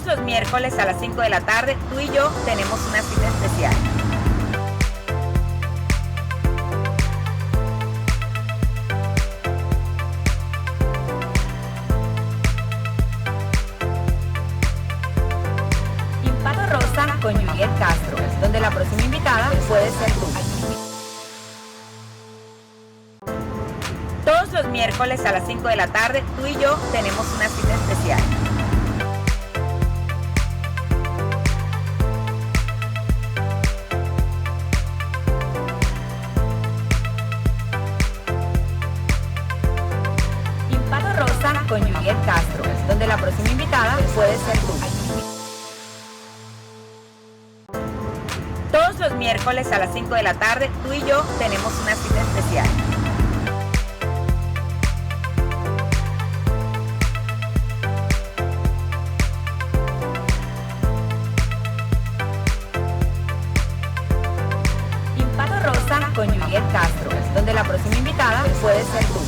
Todos los miércoles a las 5 de la tarde, tú y yo tenemos una cita especial. Impacto Rosa con Juliet Castro, donde la próxima invitada puede ser tú. Todos los miércoles a las 5 de la tarde, tú y yo tenemos una cita especial. Impacto Rosa con Juliet Castro, donde la próxima invitada puede ser tú. Todos los miércoles a las 5 de la tarde, tú y yo tenemos una cita especial. Impacto Rosa con Juliet Castro, donde la próxima invitada puede ser tú.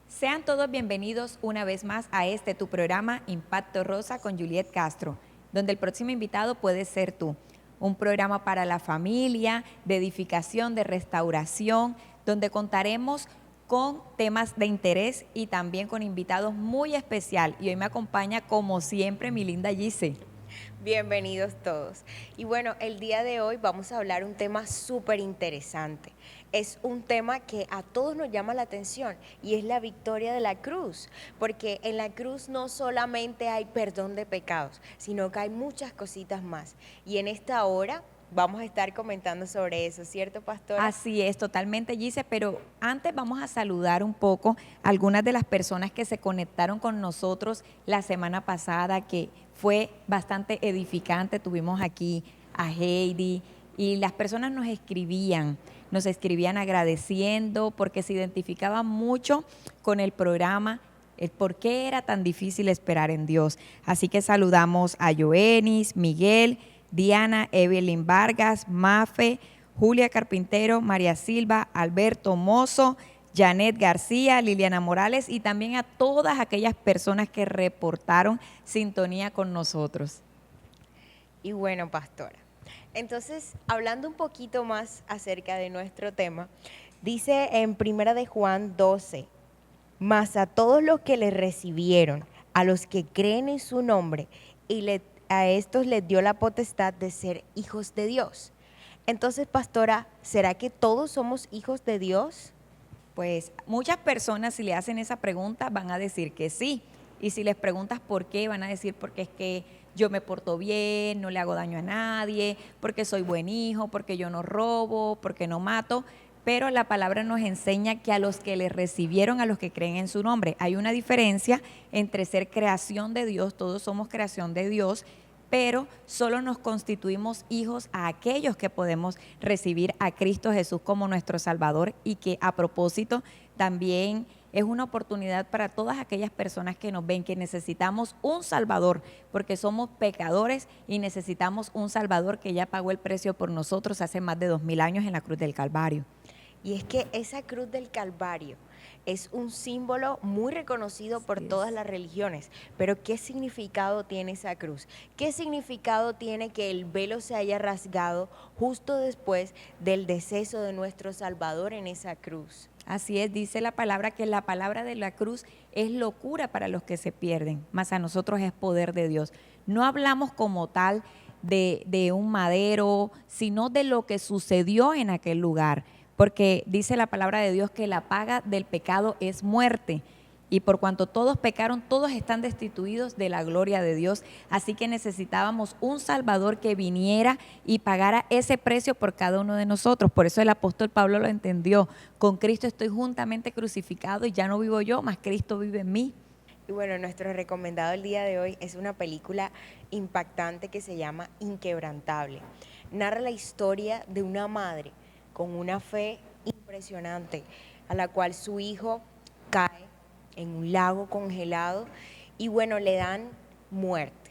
Sean todos bienvenidos una vez más a tu programa Impacto Rosa con Juliet Castro, donde el próximo invitado puede ser tú. Un programa para la familia, de edificación, de restauración, donde contaremos con temas de interés y también con invitados muy especial. Y hoy me acompaña, como siempre, mi linda Gise. Bienvenidos todos. Y bueno, el día de hoy vamos a hablar un tema súper interesante. Es un tema que a todos nos llama la atención y es la victoria de la cruz, porque en la cruz no solamente hay perdón de pecados, sino que hay muchas cositas más. Y en esta hora vamos a estar comentando sobre eso, ¿cierto, pastora? Así es, totalmente, Gise, pero antes vamos a saludar un poco a algunas de las personas que se conectaron con nosotros la semana pasada, que fue bastante edificante. Tuvimos aquí a Heidi y las personas nos escribían agradeciendo porque se identificaban mucho con el programa, el por qué era tan difícil esperar en Dios. Así que saludamos a Joenis, Miguel, Diana, Evelyn Vargas, Mafe, Julia Carpintero, María Silva, Alberto Mozo, Janet García, Liliana Morales y también a todas aquellas personas que reportaron sintonía con nosotros. Y bueno, pastora, entonces, hablando un poquito más acerca de nuestro tema, dice en Primera de Juan 12, mas a todos los que le recibieron, a los que creen en su nombre, a estos les dio la potestad de ser hijos de Dios. Entonces, pastora, ¿será que todos somos hijos de Dios? Pues muchas personas, si le hacen esa pregunta, van a decir que sí. Y si les preguntas por qué, van a decir porque es que yo me porto bien, no le hago daño a nadie, porque soy buen hijo, porque yo no robo, porque no mato. Pero la palabra nos enseña que a los que le recibieron, a los que creen en su nombre, hay una diferencia entre ser creación de Dios, todos somos creación de Dios, pero solo nos constituimos hijos a aquellos que podemos recibir a Cristo Jesús como nuestro Salvador, y que a propósito también es una oportunidad para todas aquellas personas que nos ven, que necesitamos un Salvador, porque somos pecadores y necesitamos un Salvador que ya pagó el precio por nosotros hace más de 2000 años en la cruz del Calvario. Y es que esa cruz del Calvario es un símbolo muy reconocido por todas las religiones. Pero ¿qué significado tiene esa cruz? ¿Qué significado tiene que el velo se haya rasgado justo después del deceso de nuestro Salvador en esa cruz? Así es, dice la palabra que la palabra de la cruz es locura para los que se pierden, mas a nosotros es poder de Dios. No hablamos como tal de un madero, sino de lo que sucedió en aquel lugar, porque dice la palabra de Dios que la paga del pecado es muerte. Y por cuanto todos pecaron, todos están destituidos de la gloria de Dios. Así que necesitábamos un Salvador que viniera y pagara ese precio por cada uno de nosotros. Por eso el apóstol Pablo lo entendió. Con Cristo estoy juntamente crucificado y ya no vivo yo, mas Cristo vive en mí. Y bueno, nuestro recomendado el día de hoy es una película impactante que se llama Inquebrantable. Narra la historia de una madre con una fe impresionante, a la cual su hijo cae en un lago congelado y bueno, le dan muerte.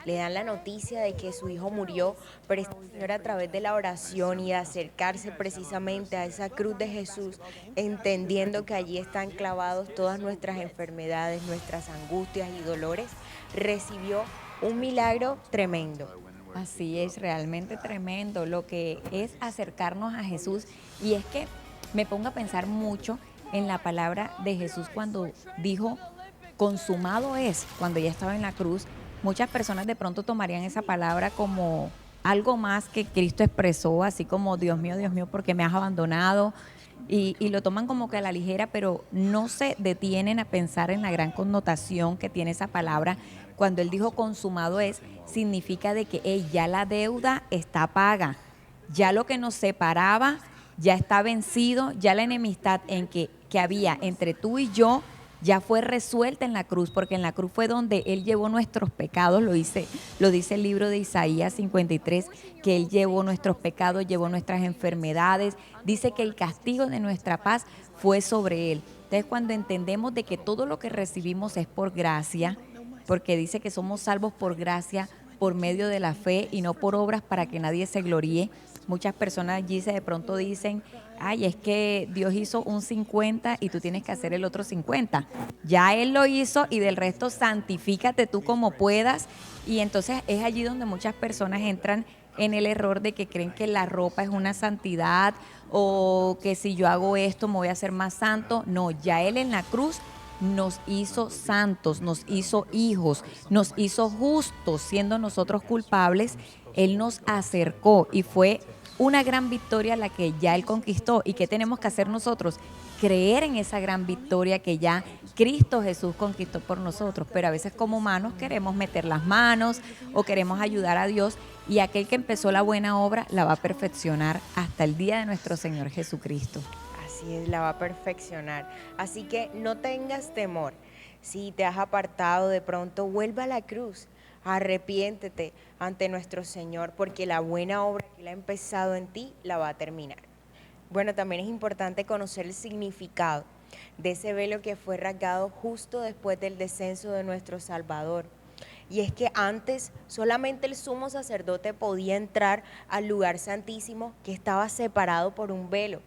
le dan la noticia de que su hijo murió, pero este Señor, a través de la oración y de acercarse precisamente a esa cruz de Jesús, entendiendo que allí están clavados todas nuestras enfermedades, nuestras angustias y dolores, recibió un milagro tremendo. Así es, realmente tremendo lo que es acercarnos a Jesús. Y es que me pongo a pensar mucho en la palabra de Jesús cuando dijo, consumado es, cuando ya estaba en la cruz. Muchas personas de pronto tomarían esa palabra como algo más que Cristo expresó, así como Dios mío, ¿por qué me has abandonado? Y lo toman como que a la ligera, pero no se detienen a pensar en la gran connotación que tiene esa palabra. Cuando él dijo consumado es, significa de que ya la deuda está paga, ya lo que nos separaba ya está vencido, ya la enemistad que había entre tú y yo ya fue resuelta en la cruz, porque en la cruz fue donde Él llevó nuestros pecados, lo dice el libro de Isaías 53, que Él llevó nuestros pecados, llevó nuestras enfermedades, dice que el castigo de nuestra paz fue sobre Él. Entonces, cuando entendemos de que todo lo que recibimos es por gracia, porque dice que somos salvos por gracia, por medio de la fe y no por obras para que nadie se gloríe. Muchas personas allí de pronto dicen, ay, es que Dios hizo un 50 y tú tienes que hacer el otro 50. Ya Él lo hizo y del resto santifícate tú como puedas. Y entonces es allí donde muchas personas entran en el error de que creen que la ropa es una santidad o que si yo hago esto me voy a hacer más santo. No, ya Él en la cruz nos hizo santos, nos hizo hijos, nos hizo justos, siendo nosotros culpables. Él nos acercó y fue una gran victoria la que ya Él conquistó. ¿Y qué tenemos que hacer nosotros? Creer en esa gran victoria que ya Cristo Jesús conquistó por nosotros. Pero a veces como humanos queremos meter las manos o queremos ayudar a Dios, y aquel que empezó la buena obra la va a perfeccionar hasta el día de nuestro Señor Jesucristo. Así es, la va a perfeccionar. Así que no tengas temor. Si te has apartado de pronto, vuelva a la cruz. Arrepiéntete ante nuestro Señor, porque la buena obra que Él ha empezado en ti la va a terminar. Bueno, también es importante conocer el significado de ese velo que fue rasgado justo después del descenso de nuestro Salvador. Y es que antes solamente el sumo sacerdote podía entrar al lugar santísimo, que estaba separado por un velo.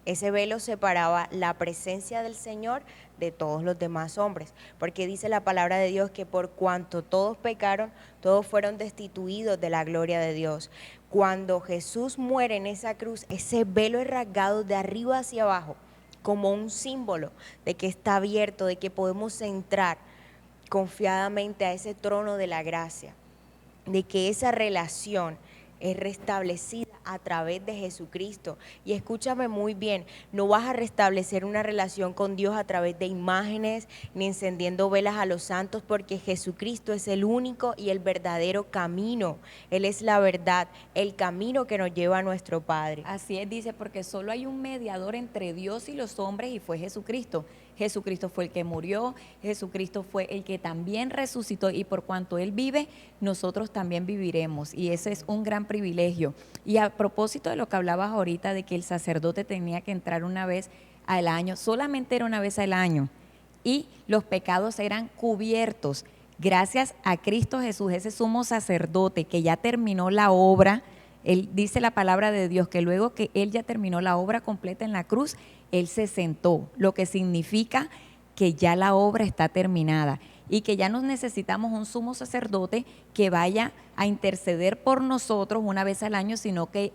Ese velo separaba la presencia del Señor de todos los demás hombres, porque dice la palabra de Dios que por cuanto todos pecaron, todos fueron destituidos de la gloria de Dios. Cuando Jesús muere en esa cruz, ese velo es rasgado de arriba hacia abajo, como un símbolo de que está abierto, de que podemos entrar confiadamente a ese trono de la gracia, de que esa relación es restablecida a través de Jesucristo. Y escúchame muy bien, no vas a restablecer una relación con Dios a través de imágenes ni encendiendo velas a los santos, porque Jesucristo es el único y el verdadero camino. Él es la verdad, el camino que nos lleva a nuestro Padre. Así es, dice, porque solo hay un mediador entre Dios y los hombres y fue Jesucristo. Jesucristo fue el que murió, Jesucristo fue el que también resucitó, y por cuanto Él vive, nosotros también viviremos, y ese es un gran privilegio. Y a propósito de lo que hablabas ahorita de que el sacerdote tenía que entrar una vez al año, solamente era una vez al año, y los pecados eran cubiertos gracias a Cristo Jesús, ese sumo sacerdote que ya terminó la obra. Él dice la palabra de Dios que luego que Él ya terminó la obra completa en la cruz, Él se sentó, lo que significa que ya la obra está terminada y que ya no necesitamos un sumo sacerdote que vaya a interceder por nosotros una vez al año, sino que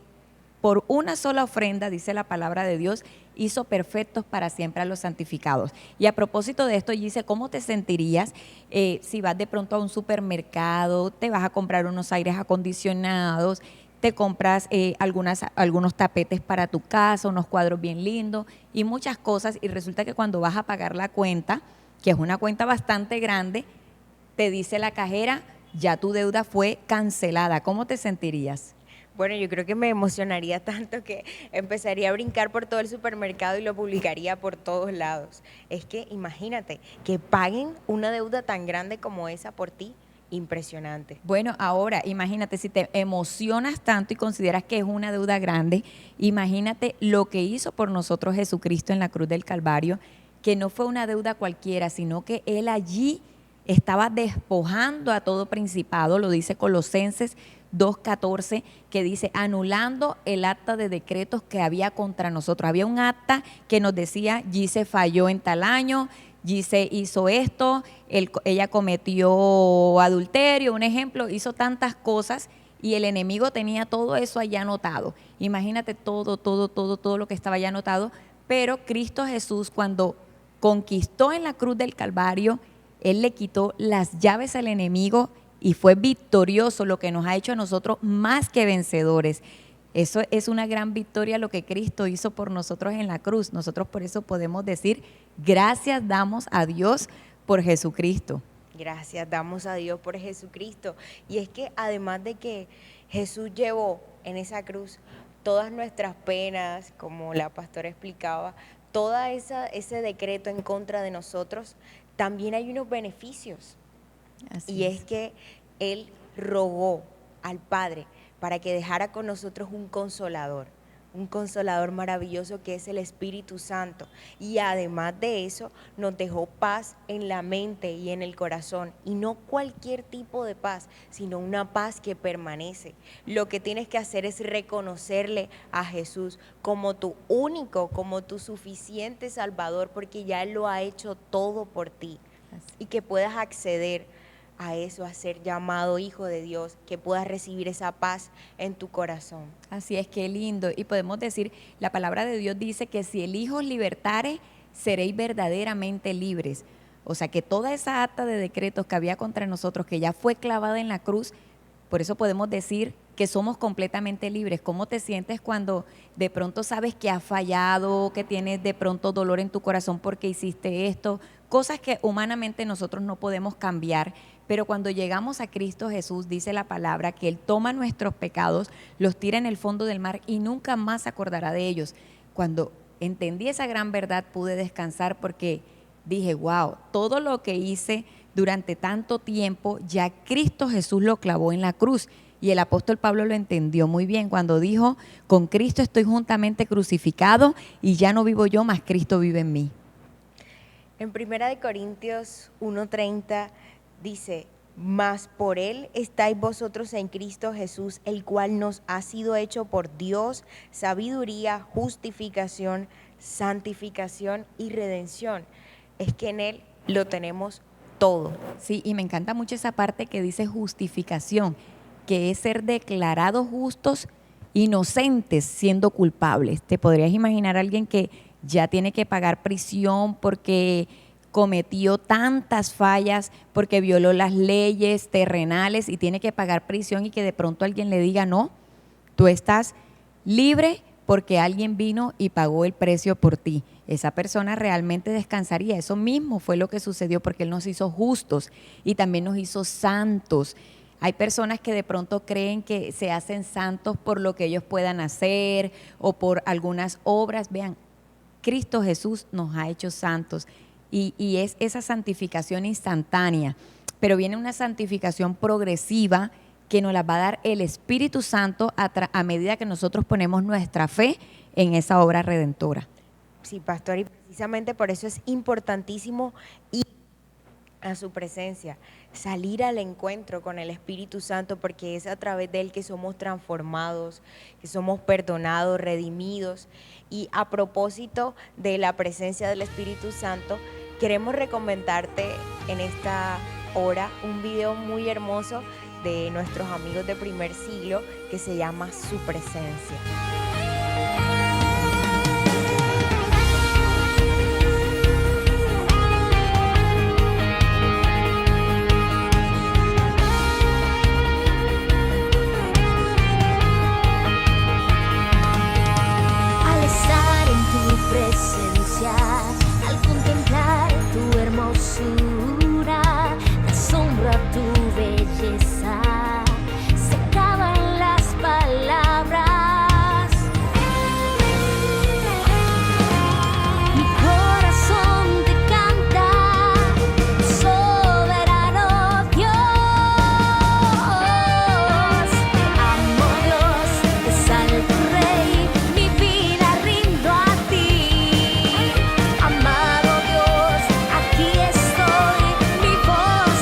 por una sola ofrenda, dice la palabra de Dios, hizo perfectos para siempre a los santificados. Y a propósito de esto, dice, ¿cómo te sentirías si vas de pronto a un supermercado, te vas a comprar unos aires acondicionados, te compras algunos tapetes para tu casa, unos cuadros bien lindos y muchas cosas, y resulta que cuando vas a pagar la cuenta, que es una cuenta bastante grande, te dice la cajera, ya tu deuda fue cancelada? ¿Cómo te sentirías? Bueno, yo creo que me emocionaría tanto que empezaría a brincar por todo el supermercado y lo publicaría por todos lados. Es que imagínate que paguen una deuda tan grande como esa por ti. Impresionante. Bueno, ahora imagínate, si te emocionas tanto y consideras que es una deuda grande, imagínate lo que hizo por nosotros Jesucristo en la cruz del Calvario, que no fue una deuda cualquiera, sino que Él allí estaba despojando a todo principado, lo dice Colosenses 2:14, que dice, anulando el acta de decretos que había contra nosotros. Había un acta que nos decía, Gise falló en tal año, Gise hizo esto, ella cometió adulterio, un ejemplo, hizo tantas cosas y el enemigo tenía todo eso allá anotado. Imagínate todo lo que estaba allá anotado, pero Cristo Jesús cuando conquistó en la cruz del Calvario, Él le quitó las llaves al enemigo y fue victorioso, lo que nos ha hecho a nosotros más que vencedores. Eso es una gran victoria lo que Cristo hizo por nosotros en la cruz. Nosotros por eso podemos decir, gracias damos a Dios por Jesucristo. Gracias damos a Dios por Jesucristo. Y es que además de que Jesús llevó en esa cruz todas nuestras penas, como la pastora explicaba, ese decreto en contra de nosotros, también hay unos beneficios. Y es que Él rogó al Padre para que dejara con nosotros un consolador maravilloso que es el Espíritu Santo. Y además de eso, nos dejó paz en la mente y en el corazón. Y no cualquier tipo de paz, sino una paz que permanece. Lo que tienes que hacer es reconocerle a Jesús como tu único, como tu suficiente Salvador, porque ya Él lo ha hecho todo por ti. Y que puedas acceder a eso, a ser llamado hijo de Dios, que puedas recibir esa paz en tu corazón. Así es, qué lindo. Y podemos decir, la palabra de Dios dice que si el Hijo os libertare, seréis verdaderamente libres. O sea que toda esa acta de decretos que había contra nosotros, que ya fue clavada en la cruz, por eso podemos decir que somos completamente libres. ¿Cómo te sientes cuando de pronto sabes que has fallado, que tienes de pronto dolor en tu corazón porque hiciste esto? Cosas que humanamente nosotros no podemos cambiar, pero cuando llegamos a Cristo Jesús, dice la palabra que Él toma nuestros pecados, los tira en el fondo del mar y nunca más se acordará de ellos. Cuando entendí esa gran verdad pude descansar porque dije, wow, todo lo que hice durante tanto tiempo, ya Cristo Jesús lo clavó en la cruz. Y el apóstol Pablo lo entendió muy bien cuando dijo, con Cristo estoy juntamente crucificado y ya no vivo yo, mas Cristo vive en mí. En 1 Corintios 1:30 dice, mas por Él estáis vosotros en Cristo Jesús, el cual nos ha sido hecho por Dios sabiduría, justificación, santificación y redención. Es que en Él lo tenemos todo. Sí, y me encanta mucho esa parte que dice justificación, que es ser declarados justos, inocentes siendo culpables. ¿Te podrías imaginar a alguien que ya tiene que pagar prisión porque cometió tantas fallas, porque violó las leyes terrenales y tiene que pagar prisión y que de pronto alguien le diga, no, tú estás libre porque alguien vino y pagó el precio por ti? Esa persona realmente descansaría. Eso mismo fue lo que sucedió porque Él nos hizo justos y también nos hizo santos. Hay personas que de pronto creen que se hacen santos por lo que ellos puedan hacer o por algunas obras. Vean, Cristo Jesús nos ha hecho santos y es esa santificación instantánea, pero viene una santificación progresiva que nos la va a dar el Espíritu Santo a medida que nosotros ponemos nuestra fe en esa obra redentora. Sí, pastor, y precisamente por eso es importantísimo ir a su presencia, salir al encuentro con el Espíritu Santo, porque es a través de Él que somos transformados, que somos perdonados, redimidos. Y a propósito de la presencia del Espíritu Santo, queremos recomendarte en esta hora un video muy hermoso de nuestros amigos de Primer Siglo que se llama Su Presencia. Al contemplar tu hermosura, te asombra tu belleza, se acaban las palabras. Mi corazón te canta, soberano Dios. Te amo Dios, te salvo Rey, mi vida rindo a ti. Amado Dios, aquí estoy, mi voz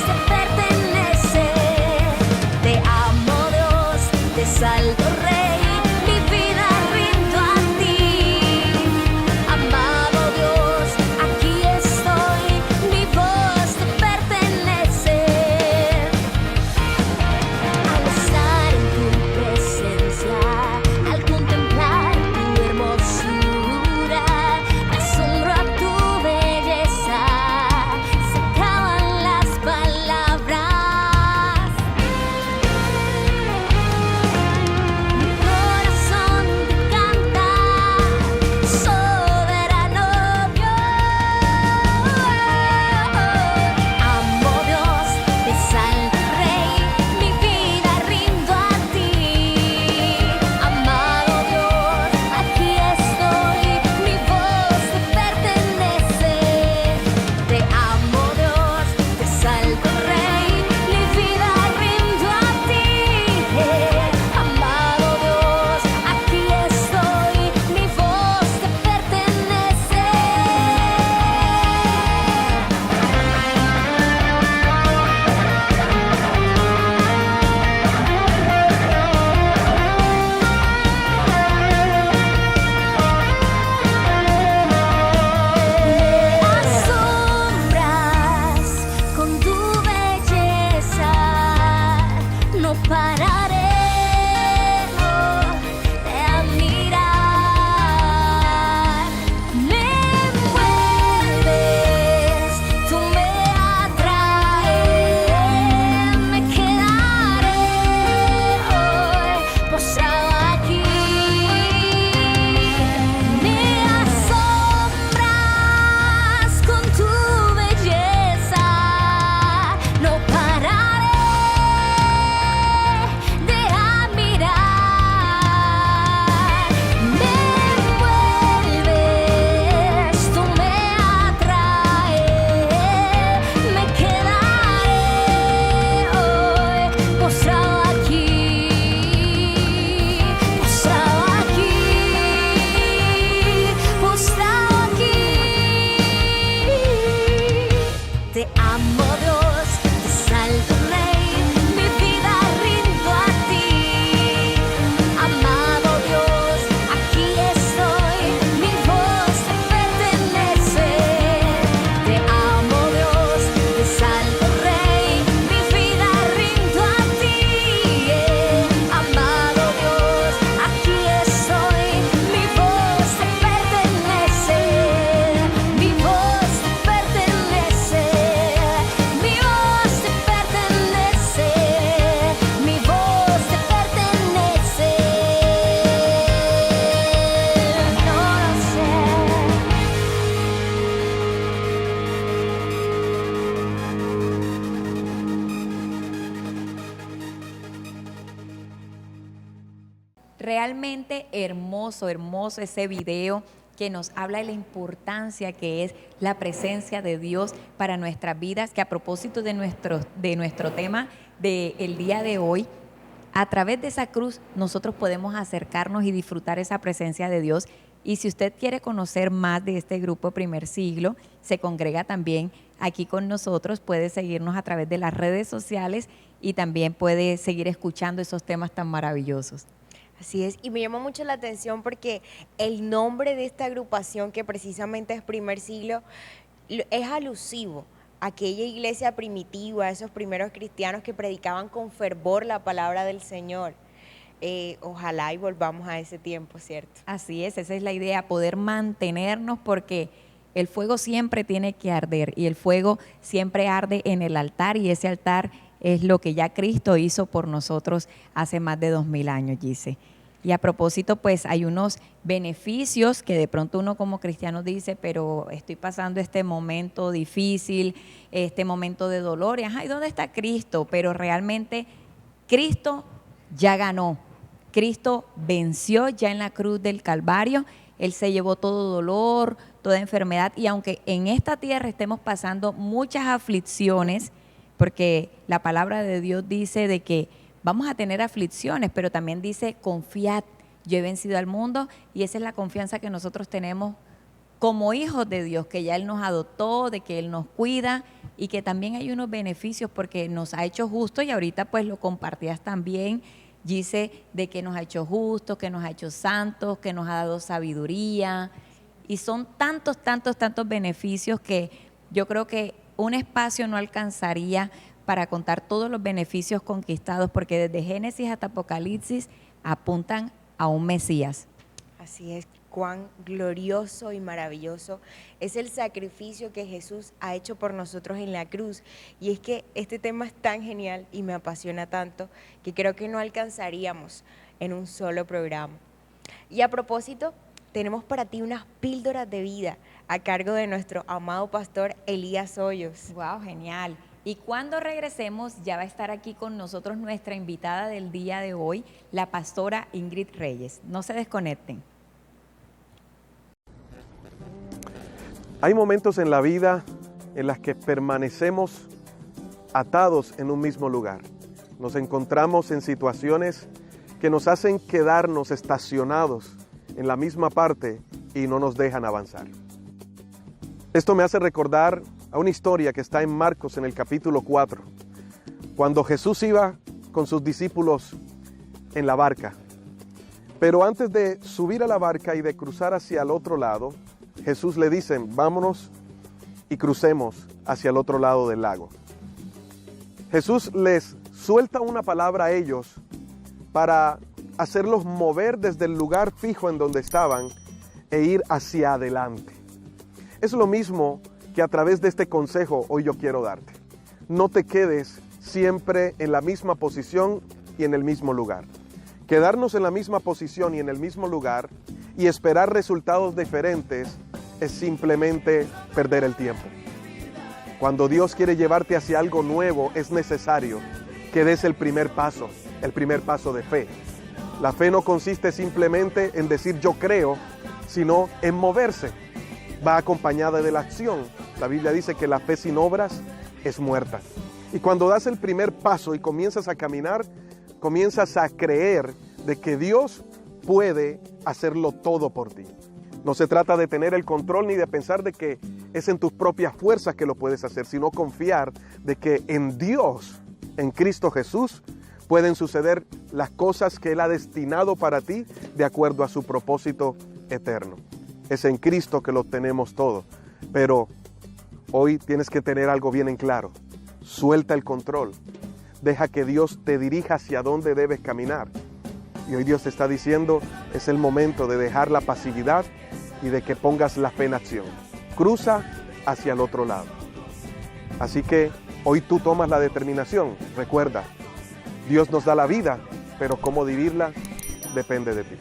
Te amo Dios, te salvo Rey, mi vida rindo a ti. Amado Dios, aquí estoy, mi voz te pertenece. Te amo Dios, te salvo Rey, mi vida rindo a ti. Amado Dios, aquí estoy, mi voz te pertenece. Mi voz te pertenece. Mi voz te pertenece. Mi voz te pertenece. No lo sé. Realmente hermoso, hermoso ese video que nos habla de la importancia que es la presencia de Dios para nuestras vidas, que a propósito de nuestro tema del día de hoy, a través de esa cruz nosotros podemos acercarnos y disfrutar esa presencia de Dios. Y si usted quiere conocer más de este grupo Primer Siglo, se congrega también aquí con nosotros, puede seguirnos a través de las redes sociales y también puede seguir escuchando esos temas tan maravillosos. Así es, y me llama mucho la atención porque el nombre de esta agrupación, que precisamente es Primer Siglo, es alusivo a aquella iglesia primitiva, a esos primeros cristianos que predicaban con fervor la palabra del Señor. Ojalá y volvamos a ese tiempo, ¿cierto? Así es, esa es la idea, poder mantenernos, porque el fuego siempre tiene que arder y el fuego siempre arde en el altar, y ese altar es lo que ya Cristo hizo por nosotros hace más de 2000 años, Gise. Y a propósito, pues hay unos beneficios que de pronto uno como cristiano dice, pero estoy pasando este momento difícil, este momento de dolor, y ajá, ¿y dónde está Cristo? Pero realmente Cristo ya ganó, Cristo venció ya en la cruz del Calvario. Él se llevó todo dolor, toda enfermedad, y aunque en esta tierra estemos pasando muchas aflicciones, porque la palabra de Dios dice de que vamos a tener aflicciones, pero también dice, confiad, yo he vencido al mundo, y esa es la confianza que nosotros tenemos como hijos de Dios, que ya Él nos adoptó, de que Él nos cuida, y que también hay unos beneficios porque nos ha hecho justos, y ahorita pues lo compartías también, dice, de que nos ha hecho justos, que nos ha hecho santos, que nos ha dado sabiduría, y son tantos, tantos, tantos beneficios que yo creo que un espacio no alcanzaría para contar todos los beneficios conquistados, porque desde Génesis hasta Apocalipsis apuntan a un Mesías. Así es, cuán glorioso y maravilloso es el sacrificio que Jesús ha hecho por nosotros en la cruz. Y es que este tema es tan genial y me apasiona tanto que creo que no alcanzaríamos en un solo programa. Y a propósito, tenemos para ti unas píldoras de vida a cargo de nuestro amado pastor Elías Hoyos. Wow, genial. Y cuando regresemos ya va a estar aquí con nosotros nuestra invitada del día de hoy, la pastora Ingrid Reyes. No se desconecten. Hay momentos en la vida en las que permanecemos atados en un mismo lugar. Nos encontramos en situaciones que nos hacen quedarnos estacionados en la misma parte y no nos dejan avanzar. Esto me hace recordar a una historia que está en Marcos en el capítulo 4, cuando Jesús iba con sus discípulos en la barca. Pero antes de subir a la barca y de cruzar hacia el otro lado, Jesús le dice, vámonos y crucemos hacia el otro lado del lago. Jesús les suelta una palabra a ellos para hacerlos mover desde el lugar fijo en donde estaban e ir hacia adelante. Es lo mismo que a través de este consejo hoy yo quiero darte. No te quedes siempre en la misma posición y en el mismo lugar. Quedarnos en la misma posición y en el mismo lugar y esperar resultados diferentes es simplemente perder el tiempo. Cuando Dios quiere llevarte hacia algo nuevo, es necesario que des el primer paso de fe. La fe no consiste simplemente en decir yo creo, sino en moverse. Va acompañada de la acción. La Biblia dice que la fe sin obras es muerta. Y cuando das el primer paso y comienzas a caminar, comienzas a creer de que Dios puede hacerlo todo por ti. No se trata de tener el control ni de pensar de que es en tus propias fuerzas que lo puedes hacer, sino confiar de que en Dios, en Cristo Jesús, pueden suceder las cosas que Él ha destinado para ti de acuerdo a su propósito eterno. Es en Cristo que lo tenemos todo, pero hoy tienes que tener algo bien en claro. Suelta el control, deja que Dios te dirija hacia dónde debes caminar. Y hoy Dios te está diciendo, es el momento de dejar la pasividad y de que pongas la fe en acción. Cruza hacia el otro lado. Así que hoy tú tomas la determinación. Recuerda, Dios nos da la vida, pero cómo vivirla depende de ti.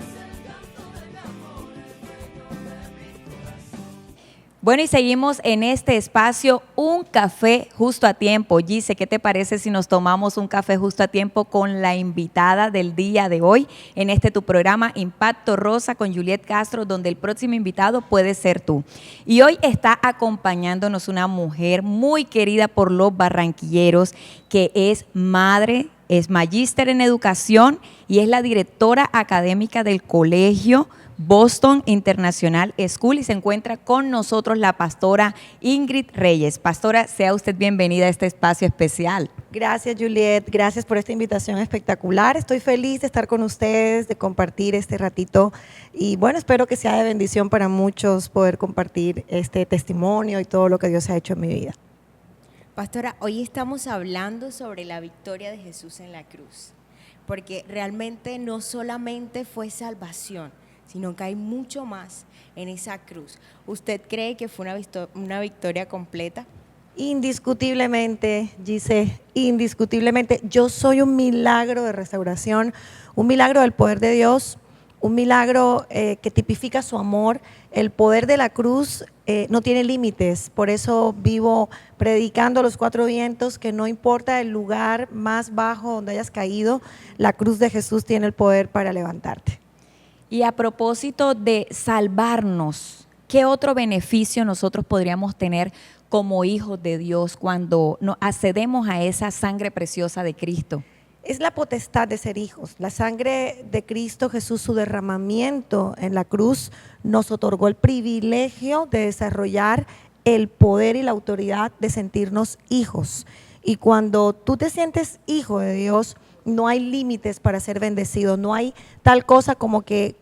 Bueno, y seguimos en este espacio, un café justo a tiempo. Gise, ¿qué te parece si nos tomamos un café justo a tiempo con la invitada del día de hoy en este tu programa Impacto Rosa con Juliet Castro, donde el próximo invitado puede ser tú? Y hoy está acompañándonos una mujer muy querida por los barranquilleros, que es madre, es magíster en educación y es la directora académica del colegio Boston International School, y se encuentra con nosotros la pastora Ingrid Reyes. Pastora, sea usted bienvenida a este espacio especial. Gracias, Juliet, gracias por esta invitación espectacular. Estoy feliz de estar con ustedes, de compartir este ratito y bueno, espero que sea de bendición para muchos poder compartir este testimonio y todo lo que Dios ha hecho en mi vida. Pastora, hoy estamos hablando sobre la victoria de Jesús en la cruz, porque realmente no solamente fue salvación, sino que hay mucho más en esa cruz. ¿Usted cree que fue una victoria completa? Indiscutiblemente, Gise, indiscutiblemente. Yo soy un milagro de restauración, un milagro del poder de Dios, un milagro que tipifica su amor. El poder de la cruz no tiene límites, por eso vivo predicando a los cuatro vientos que no importa el lugar más bajo donde hayas caído, la cruz de Jesús tiene el poder para levantarte. Y a propósito de salvarnos, ¿qué otro beneficio nosotros podríamos tener como hijos de Dios cuando nos accedemos a esa sangre preciosa de Cristo? Es la potestad de ser hijos. La sangre de Cristo Jesús, su derramamiento en la cruz, nos otorgó el privilegio de desarrollar el poder y la autoridad de sentirnos hijos. Y cuando tú te sientes hijo de Dios, no hay límites para ser bendecido, no hay tal cosa como que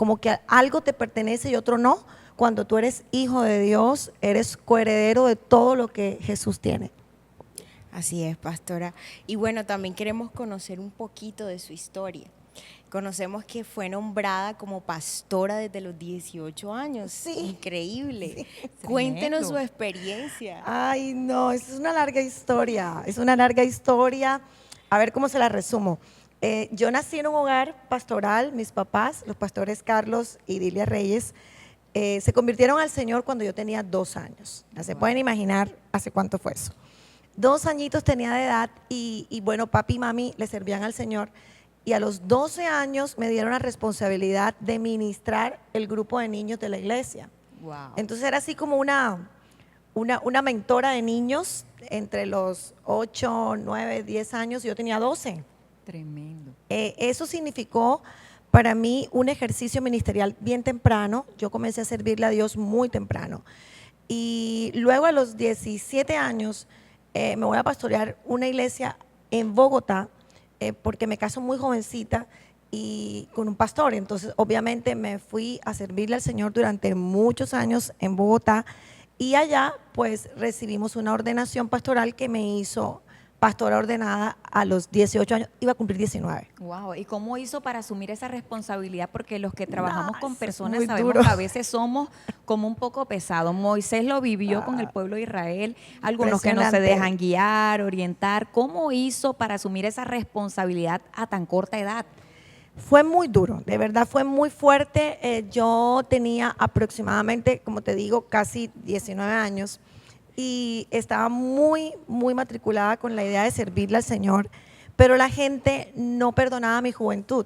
algo te pertenece y otro no. Cuando tú eres hijo de Dios, eres coheredero de todo lo que Jesús tiene. Así es, pastora. Y bueno, también queremos conocer un poquito de su historia. Conocemos que fue nombrada como pastora desde los 18 años. Sí. Increíble. Sí. Cuéntenos Tremendo. su experiencia. Ay, no, es una larga historia, es una larga historia. A ver cómo se la resumo. Yo nací en un hogar pastoral, mis papás, los pastores Carlos y Dilia Reyes, se convirtieron al Señor cuando yo tenía 2 años. Ya se pueden imaginar hace cuánto fue eso. 2 añitos tenía de edad y bueno, papi y mami le servían al Señor. Y a los 12 años me dieron la responsabilidad de ministrar el grupo de niños de la iglesia. Wow. Entonces era así como una mentora de niños entre los 8, 9, 10 años, y yo tenía 12. Tremendo. Eso significó para mí un ejercicio ministerial bien temprano. Yo comencé a servirle a Dios muy temprano. Y luego a los 17 años me voy a pastorear una iglesia en Bogotá, porque me caso muy jovencita y con un pastor. Entonces obviamente me fui a servirle al Señor durante muchos años en Bogotá. Y allá pues recibimos una ordenación pastoral que me hizo pastora ordenada a los 18 años, iba a cumplir 19. Wow, ¿y cómo hizo para asumir esa responsabilidad? Porque los que trabajamos No, con eso es personas muy sabemos duro. que a veces somos como un poco pesados. Moisés lo vivió con el pueblo de Israel, algunos que no se Impresionante. dejan guiar, orientar. ¿Cómo hizo para asumir esa responsabilidad a tan corta edad? Fue muy duro, de verdad fue muy fuerte. Yo tenía aproximadamente, como te digo, casi 19 años y estaba muy matriculada con la idea de servirle al Señor, pero la gente no perdonaba mi juventud.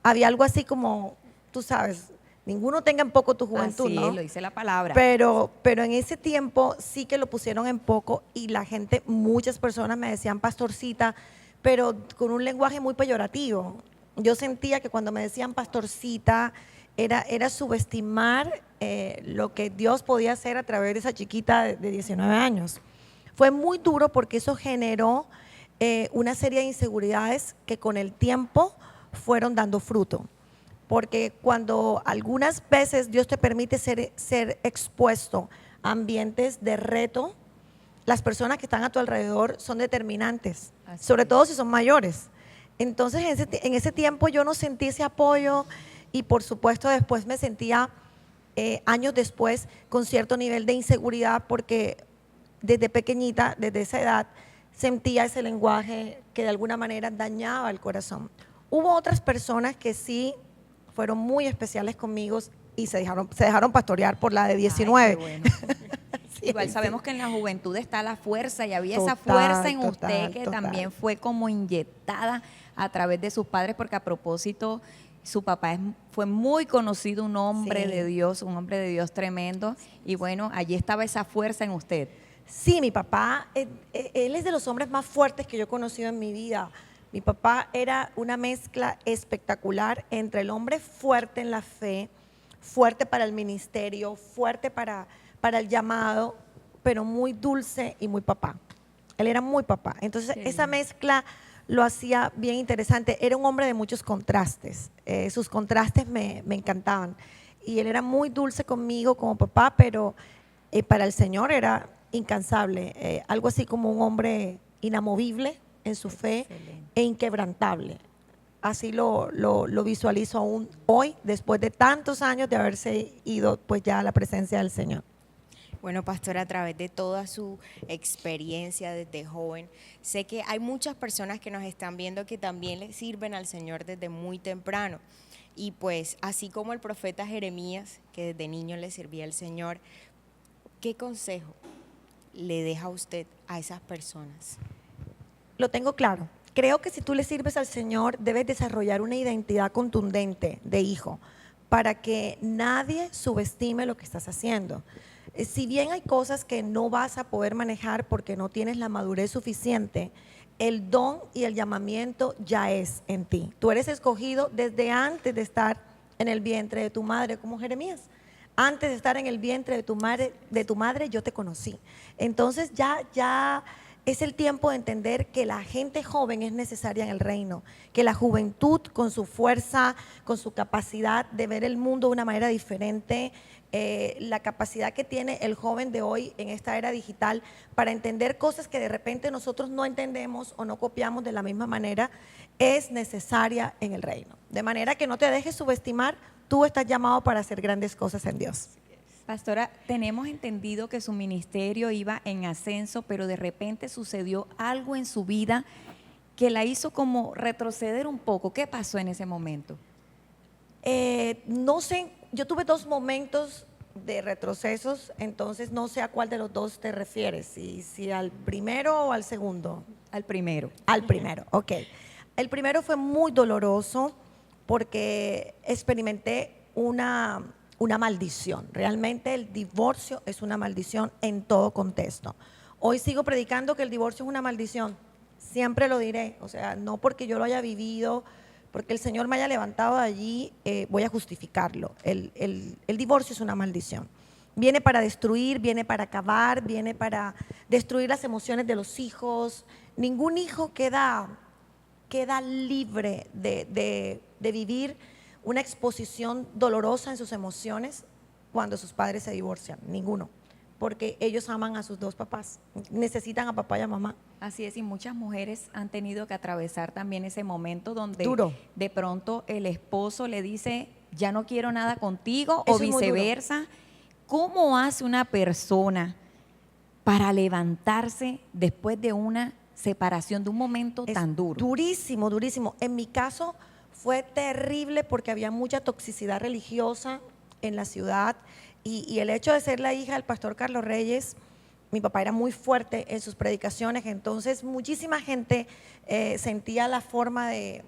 Había algo así como, tú sabes, ninguno tenga en poco tu juventud, Así ¿no? es, lo dice la palabra. Pero en ese tiempo sí que lo pusieron en poco y la gente, muchas personas me decían pastorcita, pero con un lenguaje muy peyorativo. Yo sentía que cuando me decían pastorcita, era subestimar lo que Dios podía hacer a través de esa chiquita de 19 años. Fue muy duro porque eso generó una serie de inseguridades que con el tiempo fueron dando fruto. Porque cuando algunas veces Dios te permite ser expuesto a ambientes de reto, las personas que están a tu alrededor son determinantes, Así sobre es. todo si son mayores. Entonces, en ese tiempo yo no sentí ese apoyo y por supuesto después me sentía, años después, con cierto nivel de inseguridad porque desde pequeñita, desde esa edad, sentía ese lenguaje que de alguna manera dañaba el corazón. Hubo otras personas que sí fueron muy especiales conmigo y se dejaron pastorear por la de 19. Ay, qué bueno. Sí, Igual sí. sabemos que en la juventud está la fuerza y había esa Total, fuerza en usted total, que total. también fue como inyectada a través de sus padres, porque a propósito, su papá fue muy conocido, un hombre Sí. de Dios, un hombre de Dios tremendo, y bueno, allí estaba esa fuerza en usted. Sí, mi papá, él es de los hombres más fuertes que yo he conocido en mi vida. Mi papá era una mezcla espectacular entre el hombre fuerte en la fe, fuerte para el ministerio, fuerte para el llamado, pero muy dulce y muy papá. Él era muy papá. Entonces, Qué esa lindo. mezcla lo hacía bien interesante. Era un hombre de muchos contrastes. Sus contrastes me encantaban. Y él era muy dulce conmigo como papá, pero para el Señor era incansable. Algo así como un hombre inamovible en su fe Excelente. e inquebrantable. Así lo visualizo aún hoy, después de tantos años de haberse ido pues ya a la presencia del Señor. Bueno, pastora, a través de toda su experiencia desde joven, sé que hay muchas personas que nos están viendo que también le sirven al Señor desde muy temprano. Y pues, así como el profeta Jeremías, que desde niño le servía al Señor, ¿qué consejo le deja usted a esas personas? Lo tengo claro. Creo que si tú le sirves al Señor, debes desarrollar una identidad contundente de hijo para que nadie subestime lo que estás haciendo. Si bien hay cosas que no vas a poder manejar porque no tienes la madurez suficiente, el don y el llamamiento ya es en ti. Tú eres escogido desde antes de estar en el vientre de tu madre, como Jeremías. Antes de estar en el vientre de tu madre yo te conocí. Entonces ya es el tiempo de entender que la gente joven es necesaria en el reino, que la juventud con su fuerza, con su capacidad de ver el mundo de una manera diferente, la capacidad que tiene el joven de hoy en esta era digital para entender cosas que de repente nosotros no entendemos o no copiamos de la misma manera, es necesaria en el reino. De manera que no te dejes subestimar, tú estás llamado para hacer grandes cosas en Dios. Pastora, tenemos entendido que su ministerio iba en ascenso, pero de repente sucedió algo en su vida que la hizo como retroceder un poco. ¿Qué pasó en ese momento? No sé, yo tuve dos momentos de retrocesos, entonces no sé a cuál de los dos te refieres, si al primero o al segundo. Al primero. Al primero, ok. El primero fue muy doloroso porque experimenté una maldición. Realmente el divorcio es una maldición en todo contexto. Hoy sigo predicando que el divorcio es una maldición. Siempre lo diré. O sea, no porque yo lo haya vivido, porque el Señor me haya levantado de allí, voy a justificarlo. El divorcio es una maldición. Viene para destruir, viene para acabar, viene para destruir las emociones de los hijos. Ningún hijo queda libre de vivir una exposición dolorosa en sus emociones cuando sus padres se divorcian. Ninguno. Porque ellos aman a sus dos papás. Necesitan a papá y a mamá. Así es, y muchas mujeres han tenido que atravesar también ese momento donde Duro. de pronto el esposo le dice, ya no quiero nada contigo, Eso o es muy duro. viceversa. ¿Cómo hace una persona para levantarse después de una separación, de un momento Es tan duro? Durísimo, durísimo. En mi caso fue terrible porque había mucha toxicidad religiosa en la ciudad y el hecho de ser la hija del pastor Carlos Reyes, mi papá era muy fuerte en sus predicaciones, entonces muchísima gente sentía la forma de,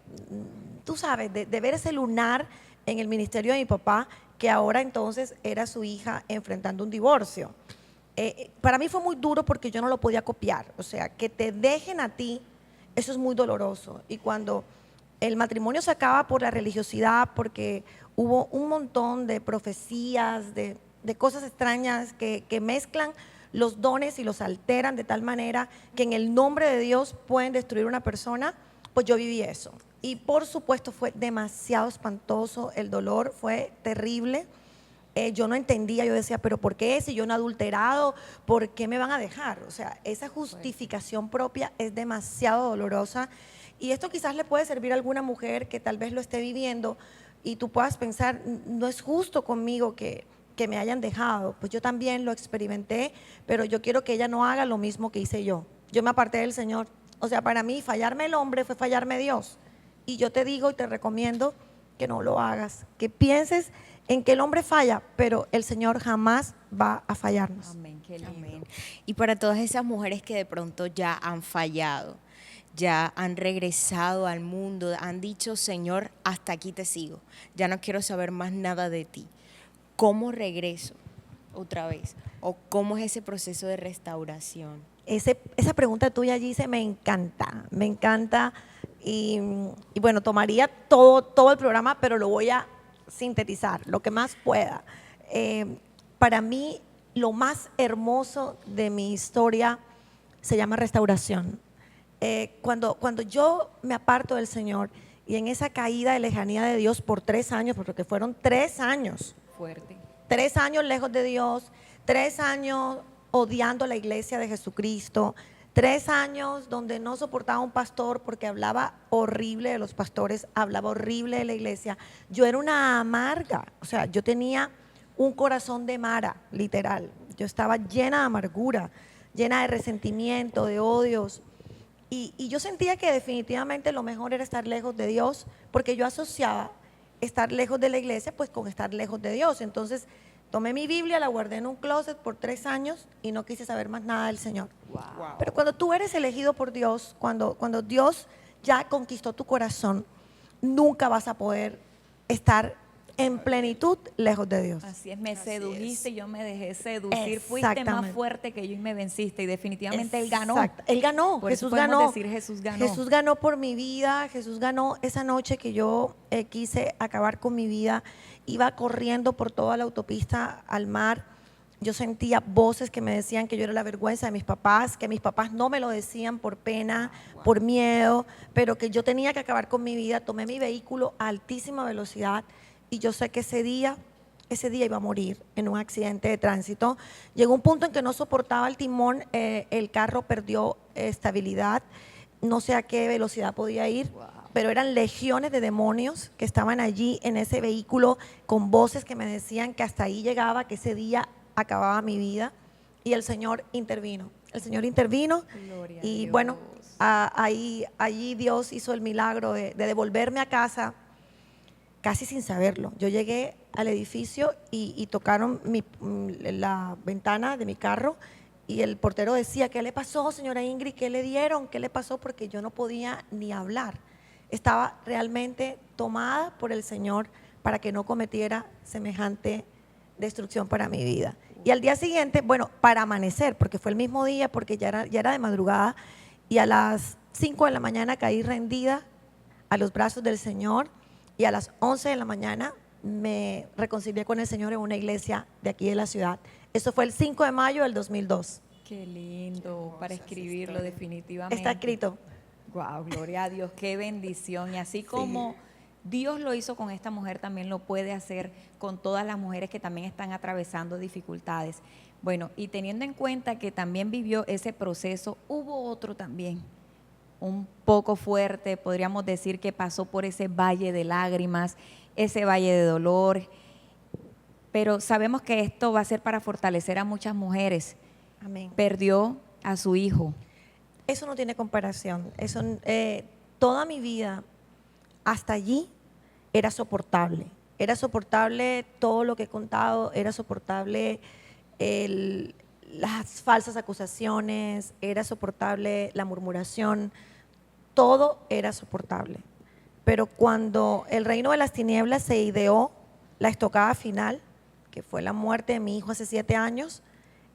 tú sabes, de ver ese lunar en el ministerio de mi papá, que ahora entonces era su hija enfrentando un divorcio. Para mí fue muy duro porque yo no lo podía copiar, o sea, que te dejen a ti, eso es muy doloroso. Y cuando El matrimonio se acaba por la religiosidad, porque hubo un montón de profecías, de cosas extrañas que mezclan los dones y los alteran de tal manera que en el nombre de Dios pueden destruir una persona. Pues yo viví eso. Y por supuesto fue demasiado espantoso, el dolor fue terrible. Yo no entendía, yo decía, pero ¿por qué? Si yo no he adulterado, ¿por qué me van a dejar? O sea, esa justificación propia es demasiado dolorosa. Y esto quizás le puede servir a alguna mujer que tal vez lo esté viviendo y tú puedas pensar, no es justo conmigo que me hayan dejado. Pues yo también lo experimenté, pero yo quiero que ella no haga lo mismo que hice yo. Yo me aparté del Señor. O sea, para mí fallarme el hombre fue fallarme Dios. Y yo te digo y te recomiendo que no lo hagas, que pienses en que el hombre falla, pero el Señor jamás va a fallarnos. Amén, qué lindo. Amén. Y para todas esas mujeres que de pronto ya han fallado, ya han regresado al mundo, han dicho, Señor, hasta aquí te sigo, ya no quiero saber más nada de ti. ¿Cómo regreso otra vez? ¿O cómo es ese proceso de restauración? Esa pregunta tuya, Gise, me encanta. Y bueno, tomaría todo el programa, pero lo voy a sintetizar lo que más pueda. Para mí, lo más hermoso de mi historia se llama restauración. Cuando yo me aparto del Señor y en esa caída de lejanía de Dios por 3 años, porque fueron 3 años, Fuerte. 3 años lejos de Dios, 3 años odiando la iglesia de Jesucristo, 3 años donde no soportaba a un pastor porque hablaba horrible de los pastores, hablaba horrible de la iglesia. Yo era una amarga, o sea, yo tenía un corazón de Mara, literal. Yo estaba llena de amargura, llena de resentimiento, de odios. Y yo sentía que definitivamente lo mejor era estar lejos de Dios, porque yo asociaba estar lejos de la iglesia pues con estar lejos de Dios. Entonces tomé mi Biblia, la guardé en un closet por 3 años y no quise saber más nada del Señor. Wow. Pero cuando tú eres elegido por Dios, cuando Dios ya conquistó tu corazón, nunca vas a poder estar en plenitud lejos de Dios. Así es, me Así sedujiste, es. yo me dejé seducir, fuiste más Exactamente. fuerte que yo y me venciste y definitivamente Él ganó. Exacto. Él ganó, Por eso Jesús podemos ganó. decir Jesús ganó. Jesús ganó por mi vida, Jesús ganó esa noche que yo quise acabar con mi vida. Iba corriendo por toda la autopista al mar. Yo sentía voces que me decían que yo era la vergüenza de mis papás, que mis papás no me lo decían por pena, por miedo, pero que yo tenía que acabar con mi vida. Tomé mi vehículo a altísima velocidad y yo sé que ese día iba a morir en un accidente de tránsito. Llegó un punto en que no soportaba el timón, el carro perdió estabilidad, no sé a qué velocidad podía ir, pero eran legiones de demonios que estaban allí en ese vehículo con voces que me decían que hasta ahí llegaba, que ese día acababa mi vida, y el Señor intervino. El Señor intervino Gloria a y Dios. bueno, allí Dios hizo el milagro de devolverme a casa casi sin saberlo. Yo llegué al edificio y tocaron la ventana de mi carro y el portero decía, ¿qué le pasó, señora Ingrid? ¿Qué le dieron? ¿Qué le pasó? Porque yo no podía ni hablar. Estaba realmente tomada por el Señor para que no cometiera semejante destrucción para mi vida. Y al día siguiente, bueno, para amanecer, porque fue el mismo día, porque ya era de madrugada, y a las 5 de la mañana caí rendida a los brazos del Señor, y a las 11 de la mañana me reconcilié con el Señor en una iglesia de aquí de la ciudad. Eso fue el 5 de mayo del 2002. Qué lindo para esa escribirlo historia. definitivamente. Está escrito. Wow, gloria a Dios, qué bendición. Y así como Dios lo hizo con esta mujer, también lo puede hacer con todas las mujeres que también están atravesando dificultades. Bueno, y teniendo en cuenta que también vivió ese proceso, hubo otro también, un poco fuerte, podríamos decir que pasó por ese valle de lágrimas, ese valle de dolor, pero sabemos que esto va a ser para fortalecer a muchas mujeres. Amén. Perdió a su hijo. Eso no tiene comparación. Eso, toda mi vida hasta allí era soportable. Era soportable todo lo que he contado, era soportable las falsas acusaciones, era soportable la murmuración, todo era soportable. Pero cuando el reino de las tinieblas se ideó la estocada final, que fue la muerte de mi hijo hace 7 años,